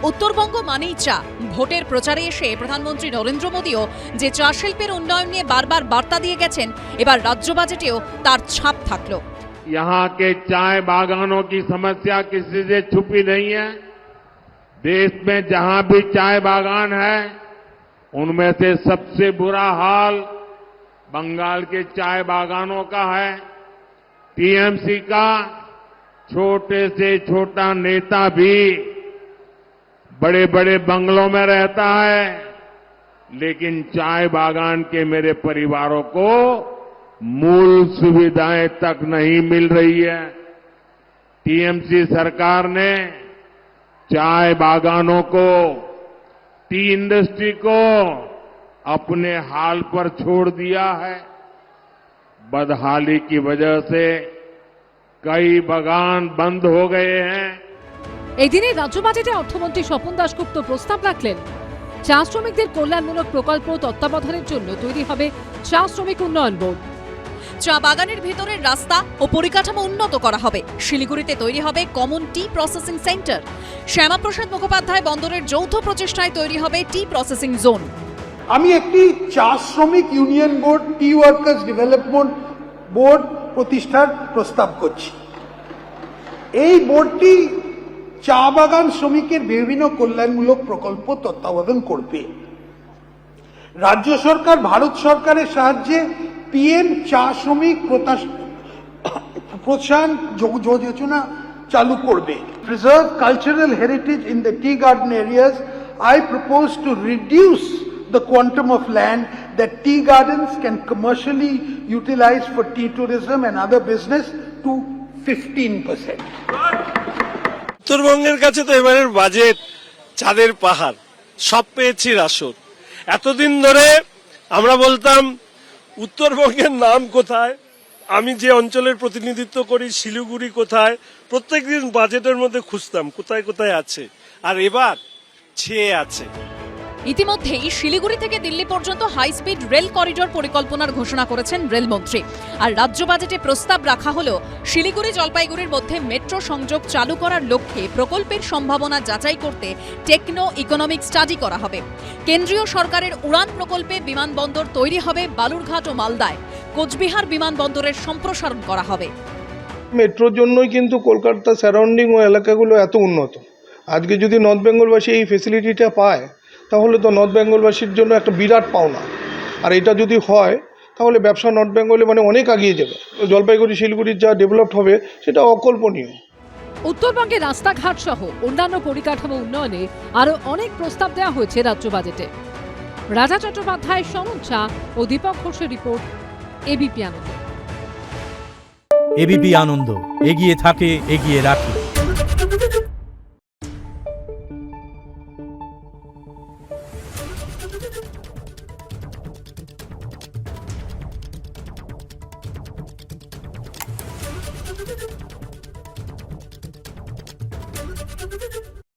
উত্তরবঙ্গ মানেই চা। ভোটের প্রচারে এসে প্রধানমন্ত্রী নরেন্দ্র মোদীও যে চা শিল্পের উন্নয়ন নিয়ে বারবার বার্তা দিয়ে গেছেন, এবার রাজ্য বাজেটেও তার ছাপ থাকলো। यहाँ के चाय बागानों की समस्या किसी से छुपी नहीं है। देश में जहां भी चाय बागान है, उनमें से सबसे बुरा हाल बंगाल के चाय बागानों का है। टीएमसी का छोटे से छोटा नेता भी बड़े बड़े बंगलों में रहता है, लेकिन चाय बागान के मेरे परिवारों को मूल सुविधाएं तक नहीं मिल रही है। टीएमसी सरकार ने चाय बागानों को, टी इंडस्ट्री को अपने हाल पर छोड़ दिया है। बदहाली की वजह से कई बागान बंद हो गए हैं। এই দিনে রাজ্য বাজেটে অর্থমন্ত্রী স্বপন দাশগুপ্ত প্রস্তাব রাখলেন, চা শ্রমিকদের কল্যাণমূলক প্রকল্প তত্ত্বাবধানের জন্য তৈরি হবে চা শ্রমিক উন্নয়ন বোর্ড। চা বাগানের ভেতরের রাস্তা ও পরিকাঠামো উন্নত করা হবে। শিলিগুড়িতে তৈরি হবে কমন টি প্রসেসিং সেন্টার। শ্যামাপ্রসাদ মুখোপাধ্যায় বন্দরের যৌথ প্রচেষ্টায় তৈরি হবে টি প্রসেসিং জোন। আমি একটি চা শ্রমিক ইউনিয়ন বোর্ড, টি ওয়ার্কার্স ডেভেলপমেন্ট বোর্ড প্রতিষ্ঠার প্রস্তাব করছি। এই বোর্ডটি চা বাগান শ্রমিকের বিভিন্ন কল্যাণমূলক প্রকল্প তত্ত্বাবধান করবে। রাজ্য সরকার ভারত সরকারের সাহায্যে পিএম চা শ্রমিক প্রোৎসাহন যোজনা চালু করবে। Preserve cultural heritage in the tea garden areas. I propose to reduce the quantum of land that tea gardens can commercially utilize for tea tourism and other business to 15%. উত্তরবঙ্গের কাছে তো এবারের বাজেট চাঁদের পাহাড়, সব পেয়েছি রাসর। এতদিন ধরে আমরা বলতাম উত্তরবঙ্গের নাম কোথায়, আমি যে অঞ্চলের প্রতিনিধিত্ব করি শিলিগুড়ি কোথায়, প্রত্যেকদিন বাজেটের মধ্যে খুঁজতাম কোথায় কোথায় আছে, আর এবার ছেয়ে আছে। ইতিমধ্যেই শিলিগুড়ি থেকে দিল্লি পর্যন্ত হাই স্পিড রেল করিডোর পরিকল্পনার ঘোষণা করেছেন রেলমন্ত্রী। আর রাজ্য বাজেটে প্রস্তাব রাখা হলো শিলিগুড়ি জলপাইগুড়ির মধ্যে মেট্রো সংযোগ চালু করার লক্ষ্যে প্রকল্পের সম্ভাবনা যাচাই করতে টেকনো ইকোনমিক স্টাডি করা হবে। কেন্দ্রীয় সরকারের উড়ান প্রকল্পে বিমানবন্দর তৈরি হবে বালুরঘাট ও মালদায়। কোচবিহার বিমানবন্দরের সম্প্রসারণ করা হবে। মেট্রোর জন্যই কিন্তু কলকাতা সারাউন্ডিং ও এলাকাগুলো এত উন্নত। আজকে যদি নর্থ বেঙ্গলবাসী এই ফেসিলিটিটা পায়, তাহলে তো নর্থ বেঙ্গলবাসীর জন্য একটা বিরাট পাওনা। আর এটা যদি হয় তাহলে ব্যবসা নর্থ বেঙ্গলে মানে অনেক এগিয়ে যাবে। জলপাইগুড়ি শিলিগুড়ির যা ডেভেলপড হবে সেটা অকল্পনীয়। উত্তরবঙ্গে রাস্তাঘাট সহ অন্যান্য পরিকাঠামো উন্নয়নে আরও অনেক প্রস্তাব দেওয়া হয়েছে রাজ্য বাজেটে। রাজা চট্টোপাধ্যায়, সমন ঝা ও দীপক ঘোষের রিপোর্ট, এবিপি আনন্দ। এবিপি আনন্দ, এগিয়ে থাকে, এগিয়ে রাখে। Thank you.